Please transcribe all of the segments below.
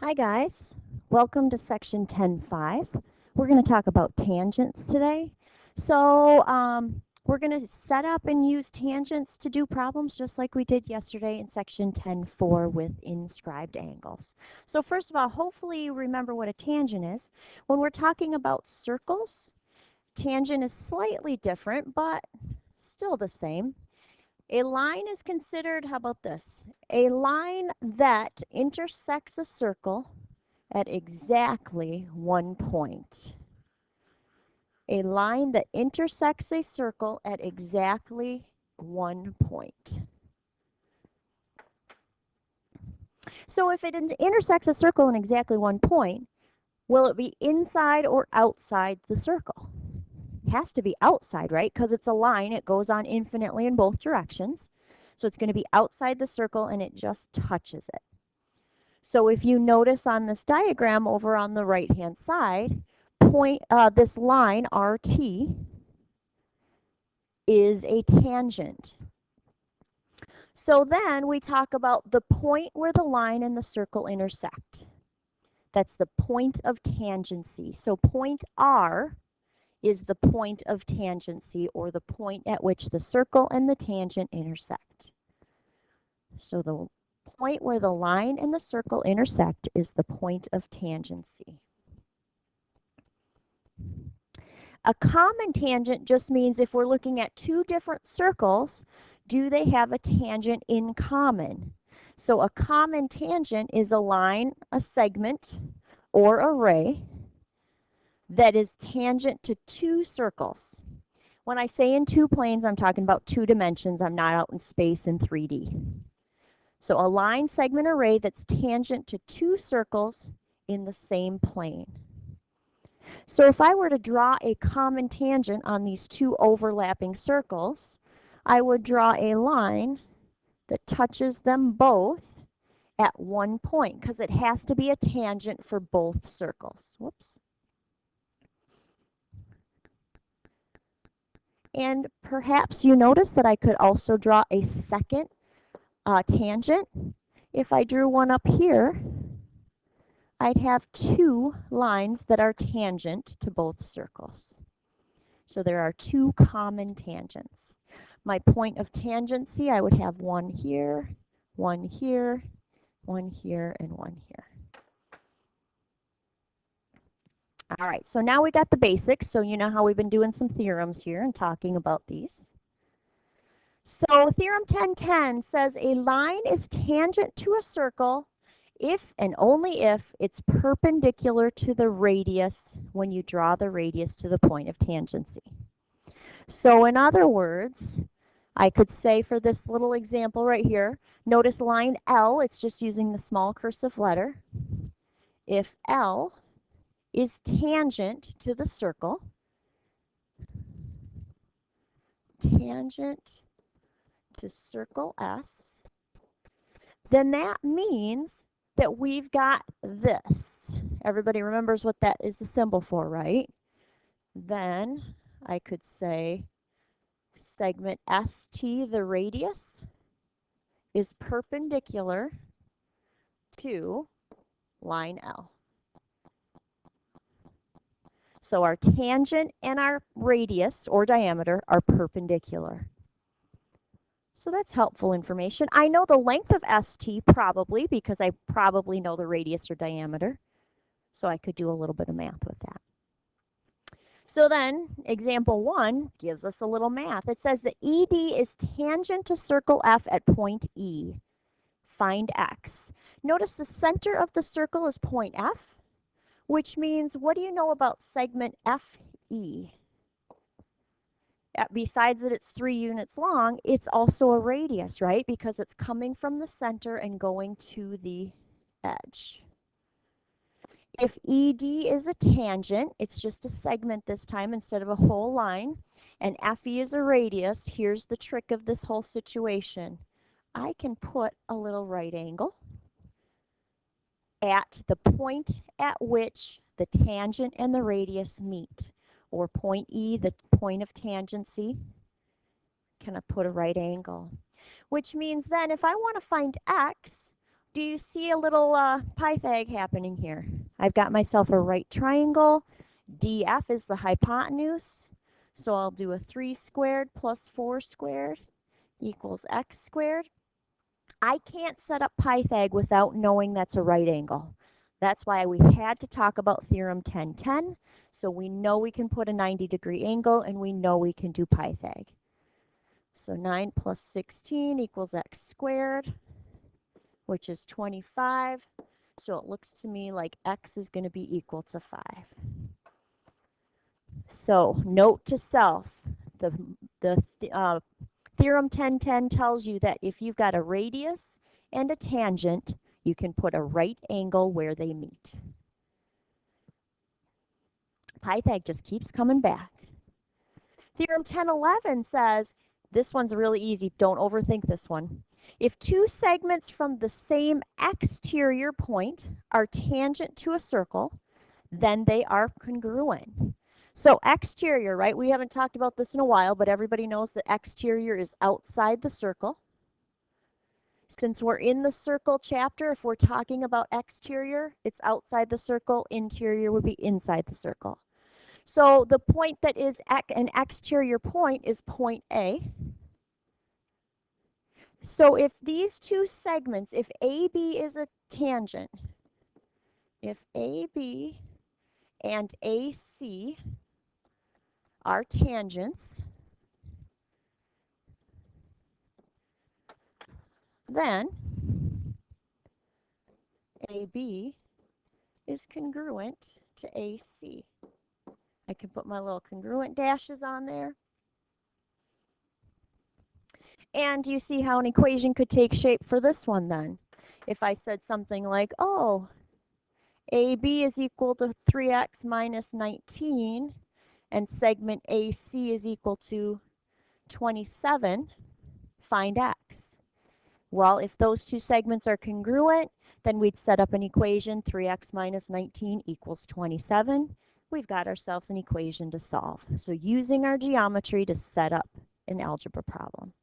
Hi guys, welcome to section 10.5. We're going to talk about tangents today. We're going to set up and use tangents to do problems just like we did yesterday in section 10.4 with inscribed angles. So first of all, hopefully you remember what a tangent is. When we're talking about circles, tangent is slightly different but still the same. A line is considered, how about this? A line that intersects a circle at exactly one point. A line that intersects a circle at exactly one point. So if it intersects a circle in exactly one point, will it be inside or outside the circle? It has to be outside, right? Because it's a line, it goes on infinitely in both directions. So it's going to be outside the circle and it just touches it. So if you notice on this diagram over on the right-hand side, this line RT is a tangent. So then we talk about the point where the line and the circle intersect. That's the point of tangency. So point R is the point of tangency, or the point at which the circle and the tangent intersect. So the point where the line and the circle intersect is the point of tangency. A common tangent just means if we're looking at two different circles, do they have a tangent in common? So a common tangent is a line, a segment, or a ray that is tangent to two circles. When I say in two planes, I'm talking about two dimensions. I'm not out in space in 3D. So a line, segment, or ray that's tangent to two circles in the same plane. So if I were to draw a common tangent on these two overlapping circles, I would draw a line that touches them both at one point, because it has to be a tangent for both circles. Whoops. And perhaps you notice that I could also draw a second tangent. If I drew one up here, I'd have two lines that are tangent to both circles. So there are two common tangents. My point of tangency, I would have one here, one here, one here, and one here. All right, so now we got the basics. So you know how we've been doing some theorems here and talking about these. So Theorem 10.10 says a line is tangent to a circle if and only if it's perpendicular to the radius when you draw the radius to the point of tangency. So in other words, I could say for this little example right here, notice line L, it's just using the small cursive letter. If L is tangent to the circle, tangent to circle S, then that means that we've got this. Everybody remembers what that is the symbol for, right? Then I could say segment ST, the radius, is perpendicular to line L. So our tangent and our radius or diameter are perpendicular. So that's helpful information. I know the length of ST probably because I probably know the radius or diameter. So I could do a little bit of math with that. So then example 1 gives us a little math. It says that ED is tangent to circle F at point E. Find X. Notice the center of the circle is point F, which means what do you know about segment FE? Besides that it's 3 units long, it's also a radius, right? Because it's coming from the center and going to the edge. If ED is a tangent, it's just a segment this time instead of a whole line, and FE is a radius, here's the trick of this whole situation. I can put a little right angle at the point at which the tangent and the radius meet, or point E, the point of tangency. Can I put a right angle? Which means then if I want to find X, do you see a little Pythag happening here? I've got myself a right triangle. DF is the hypotenuse. So I'll do a 3 squared plus 4 squared equals x squared. I can't set up Pythag without knowing that's a right angle. That's why we had to talk about Theorem 1010. So we know we can put a 90-degree angle and we know we can do Pythag. So 9 plus 16 equals x squared, which is 25. So it looks to me like x is going to be equal to 5. So note to self, the Theorem 1010 tells you that if you've got a radius and a tangent, you can put a right angle where they meet. Pythag just keeps coming back. Theorem 1011 says, this one's really easy, don't overthink this one. If two segments from the same exterior point are tangent to a circle, then they are congruent. So exterior, right? We haven't talked about this in a while, but everybody knows that exterior is outside the circle. Since we're in the circle chapter, if we're talking about exterior, it's outside the circle. Interior would be inside the circle. So the point that is an exterior point is point A. So if these two segments, if AB is a tangent, if AB and AC are tangents, then AB is congruent to AC. I can put my little congruent dashes on there. And you see how an equation could take shape for this one then. If I said something like, oh, AB is equal to 3x minus 19, and segment AC is equal to 27, find x. Well, if those two segments are congruent, then we'd set up an equation, 3x minus 19 equals 27. We've got ourselves an equation to solve. So using our geometry to set up an algebra problem.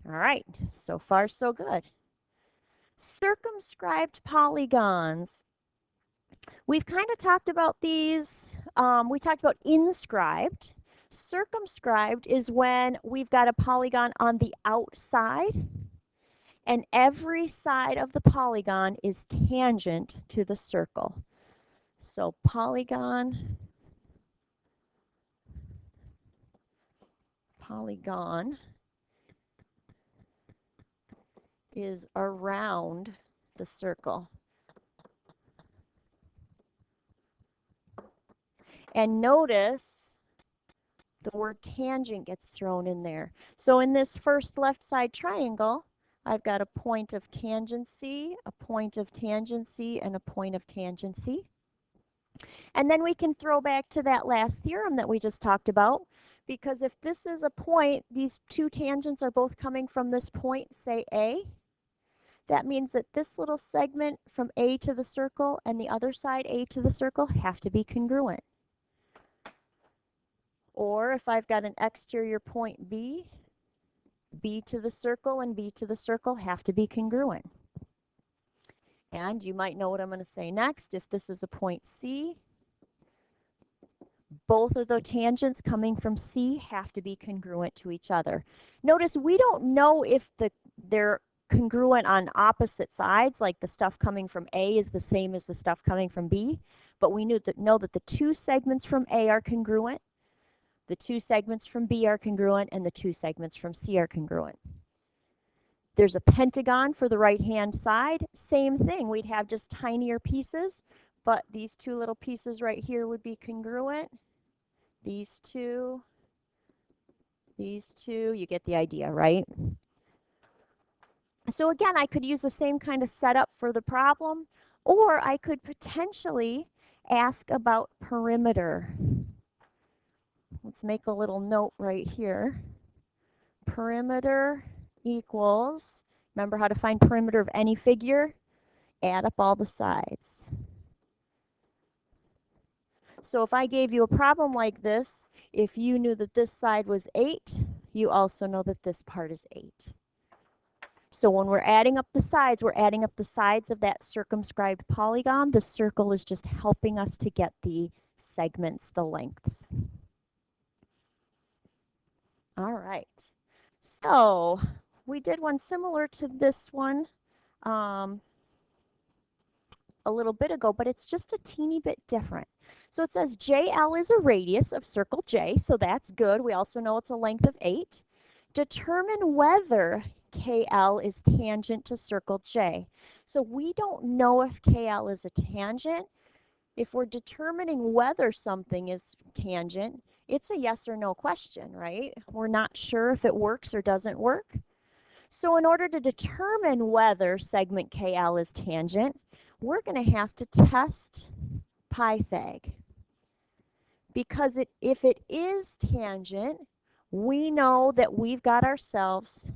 All right, so far so good. Circumscribed polygons. We've kind of talked about these. We talked about inscribed. Circumscribed is when we've got a polygon on the outside and every side of the polygon is tangent to the circle. So polygon is around the circle. And notice the word tangent gets thrown in there. So in this first left side triangle, I've got a point of tangency, a point of tangency, and a point of tangency. And then we can throw back to that last theorem that we just talked about, because if this is a point, these two tangents are both coming from this point, say A. That means that this little segment from A to the circle and the other side A to the circle have to be congruent. Or if I've got an exterior point B, B to the circle and B to the circle have to be congruent. And you might know what I'm going to say next. If this is a point C, both of the tangents coming from C have to be congruent to each other. Notice we don't know if they're congruent on opposite sides, like the stuff coming from A is the same as the stuff coming from B, but we know that the two segments from A are congruent, the two segments from B are congruent, and the two segments from C are congruent. There's a pentagon for the right-hand side. Same thing. We'd have just tinier pieces, but these two little pieces right here would be congruent. These two, you get the idea, right? So again, I could use the same kind of setup for the problem, or I could potentially ask about perimeter. Let's make a little note right here. Perimeter equals, remember how to find perimeter of any figure? Add up all the sides. So if I gave you a problem like this, if you knew that this side was 8, you also know that this part is 8. So when we're adding up the sides, we're adding up the sides of that circumscribed polygon. The circle is just helping us to get the segments, the lengths. All right. So we did one similar to this one a little bit ago, but it's just a teeny bit different. So it says JL is a radius of circle J, so that's good. We also know it's a length of 8. Determine whether KL is tangent to circle J. So we don't know if KL is a tangent. If we're determining whether something is tangent, it's a yes or no question, right? We're not sure if it works or doesn't work. So in order to determine whether segment KL is tangent, we're going to have to test Pythag. Because if it is tangent, we know that we've got ourselves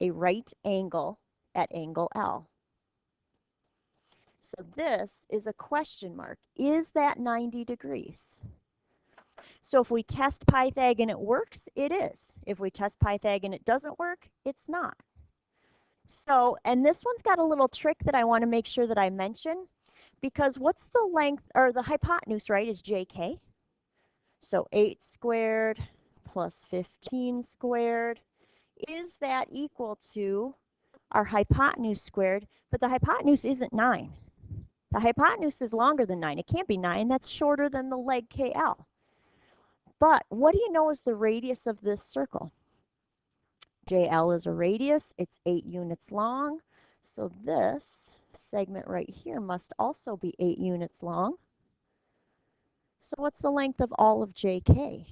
a right angle at angle L. So this is a question mark. Is that 90 degrees? So if we test Pythag and it works, it is. If we test Pythag and it doesn't work, it's not. So, and this one's got a little trick that I want to make sure that I mention, because what's the length, or the hypotenuse, right, is JK. So 8 squared plus 15 squared. Is that equal to our hypotenuse squared? But the hypotenuse isn't 9. The hypotenuse is longer than 9. It can't be 9. That's shorter than the leg KL. But what do you know is the radius of this circle? JL is a radius. It's 8 units long. So this segment right here must also be 8 units long. So what's the length of all of JK?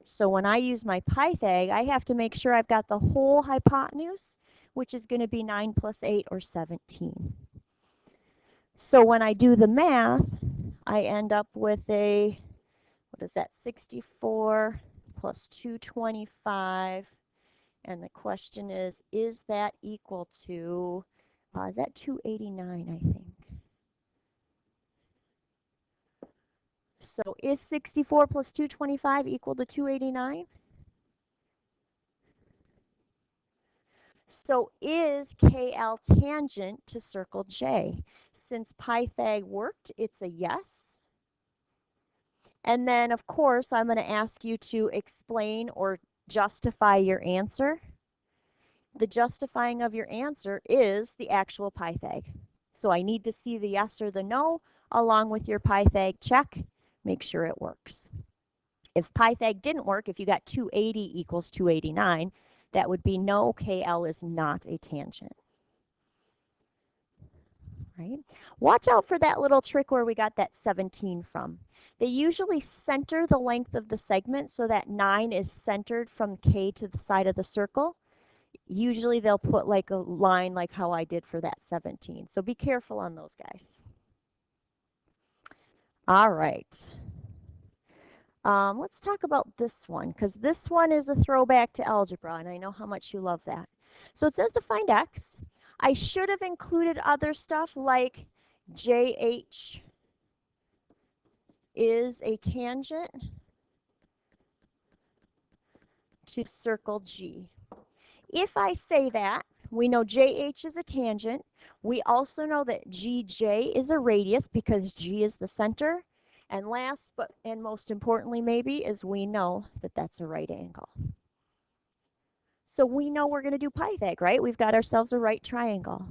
So when I use my Pythag, I have to make sure I've got the whole hypotenuse, which is going to be 9 plus 8, or 17. So when I do the math, I end up with a, what is that, 64 plus 225. And the question is that equal to, is that 289, I think? So is 64 plus 225 equal to 289? So is KL tangent to circle J? Since Pythag worked, it's a yes. And then, of course, I'm going to ask you to explain or justify your answer. The justifying of your answer is the actual Pythag. So I need to see the yes or the no along with your Pythag check. Make sure it works. If Pythag didn't work, if you got 280 equals 289, that would be no, KL is not a tangent. Right? Watch out for that little trick where we got that 17 from. They usually center the length of the segment so that 9 is centered from K to the side of the circle. Usually they'll put like a line like how I did for that 17. So be careful on those guys. All right. Let's talk about this one, because this one is a throwback to algebra, and I know how much you love that. So it says to find x. I should have included other stuff like JH is a tangent to circle G. If I say that, we know JH is a tangent. We also know that GJ is a radius because G is the center. And last but and most importantly maybe is we know that that's a right angle. So we know we're going to do Pythag, right? We've got ourselves a right triangle.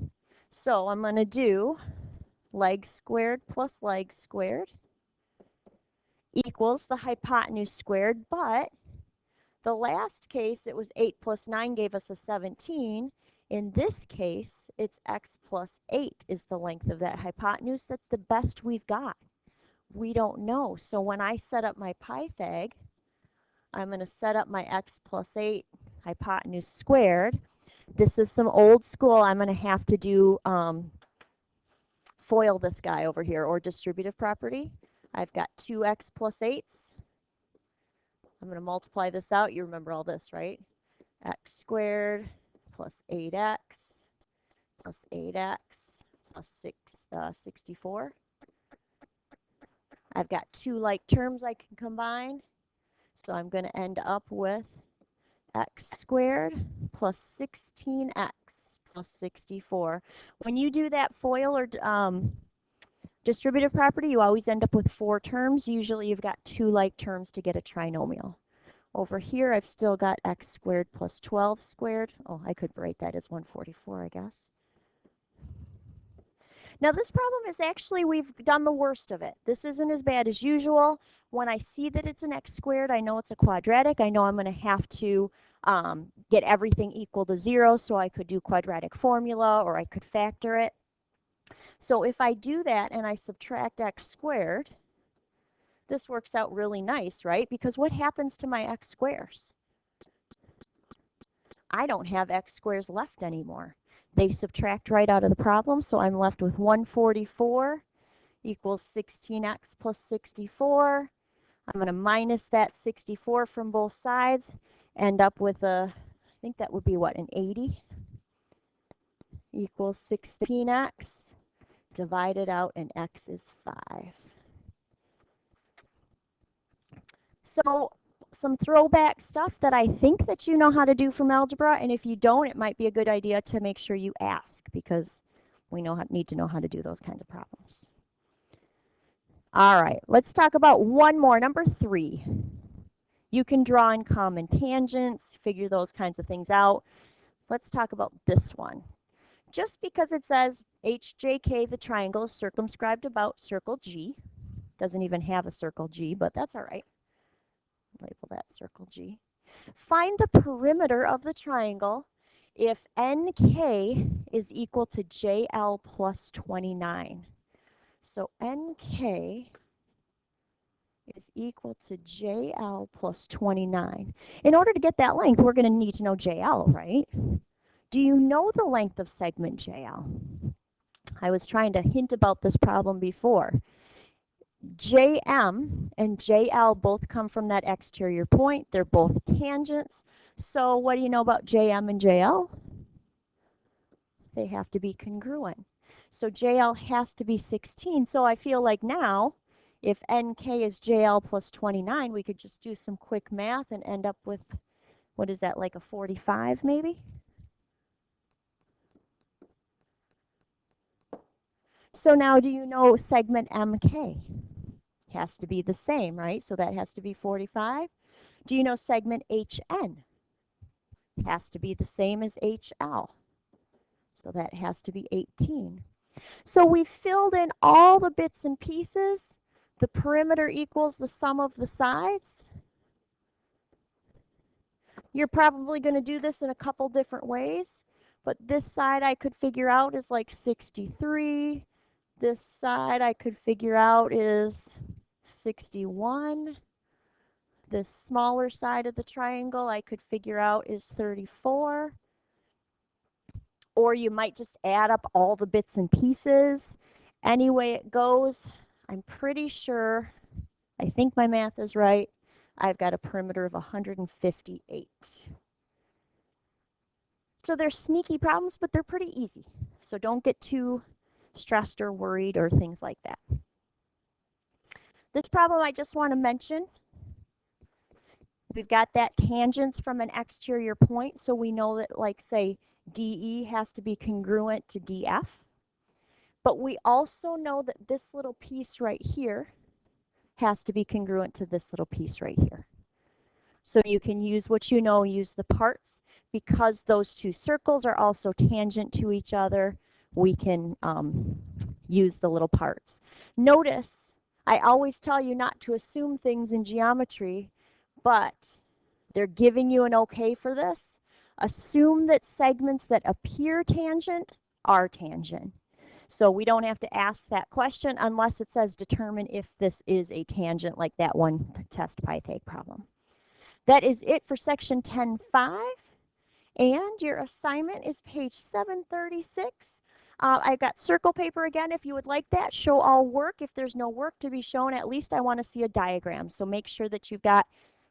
So I'm going to do leg squared plus leg squared equals the hypotenuse squared, but the last case it was 8 plus 9 gave us a 17. In this case, it's x plus 8 is the length of that hypotenuse. That's the best we've got. We don't know. So when I set up my Pythag, I'm going to set up my x plus 8 hypotenuse squared. This is some old school. I'm going to have to do FOIL this guy over here, or distributive property. I've got 2x plus 8s. I'm going to multiply this out. You remember all this, right? X squared plus 8x plus 8x plus 64. I've got two like terms I can combine. So I'm going to end up with x squared plus 16x plus 64. When you do that FOIL or distributive property, you always end up with 4 terms. Usually you've got 2 like terms to get a trinomial. Over here, I've still got x squared plus 12 squared. Oh, I could write that as 144, I guess. Now this problem is actually, we've done the worst of it. This isn't as bad as usual. When I see that it's an x squared, I know it's a quadratic. I know I'm going to have to get everything equal to 0, so I could do quadratic formula or I could factor it. So if I do that and I subtract x squared, this works out really nice, right? Because what happens to my x squares? I don't have x squares left anymore. They subtract right out of the problem, so I'm left with 144 equals 16x plus 64. I'm going to minus that 64 from both sides, end up with a, I think that would be what, an 80 equals 16x divided out, and x is 5. So some throwback stuff that I think that you know how to do from algebra, and if you don't, it might be a good idea to make sure you ask, because we need to know how to do those kinds of problems. All right, let's talk about one more, number 3. You can draw in common tangents, figure those kinds of things out. Let's talk about this one. Just because it says HJK, the triangle, is circumscribed about circle G, doesn't even have a circle G, but that's all right. Label that circle G. Find the perimeter of the triangle if NK is equal to JL plus 29. So NK is equal to JL plus 29. In order to get that length, we're going to need to know JL, right? Do you know the length of segment JL? I was trying to hint about this problem before. JM and JL both come from that exterior point. They're both tangents. So what do you know about JM and JL? They have to be congruent. So JL has to be 16. So I feel like now, if NK is JL plus 29, we could just do some quick math and end up with, what is that, like a 45 maybe? So now do you know segment MK? Has to be the same, right? So that has to be 45. Do you know segment HN? Has to be the same as HL. So that has to be 18. So we filled in all the bits and pieces. The perimeter equals the sum of the sides. You're probably going to do this in a couple different ways, but this side I could figure out is like 63. This side I could figure out is 61. This smaller side of the triangle I could figure out is 34. Or you might just add up all the bits and pieces. Any way it goes, I'm pretty sure, I think my math is right, I've got a perimeter of 158. So they're sneaky problems, but they're pretty easy. So don't get too stressed or worried or things like that. This problem I just want to mention, we've got that tangents from an exterior point, so we know that, like, say, DE has to be congruent to DF. But we also know that this little piece right here has to be congruent to this little piece right here. So you can use what you know, use the parts. Because those two circles are also tangent to each other, we can use the little parts. Notice, I always tell you not to assume things in geometry, but they're giving you an okay for this. Assume that segments that appear tangent are tangent. So we don't have to ask that question unless it says determine if this is a tangent, like that one test Pythag problem. That is it for section 10.5. And your assignment is page 736. I've got circle paper again if you would like that. Show all work. If there's no work to be shown, at least I want to see a diagram. So make sure that you've got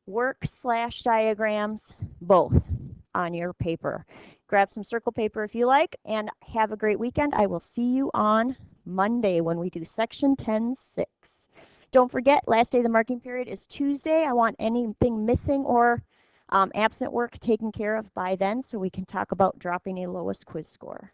work/diagrams both on your paper. Grab some circle paper if you like, and have a great weekend. I will see you on Monday when we do section 10.6. Don't forget, last day of the marking period is Tuesday. I want anything missing or Absent work taken care of by then, so we can talk about dropping a lowest quiz score.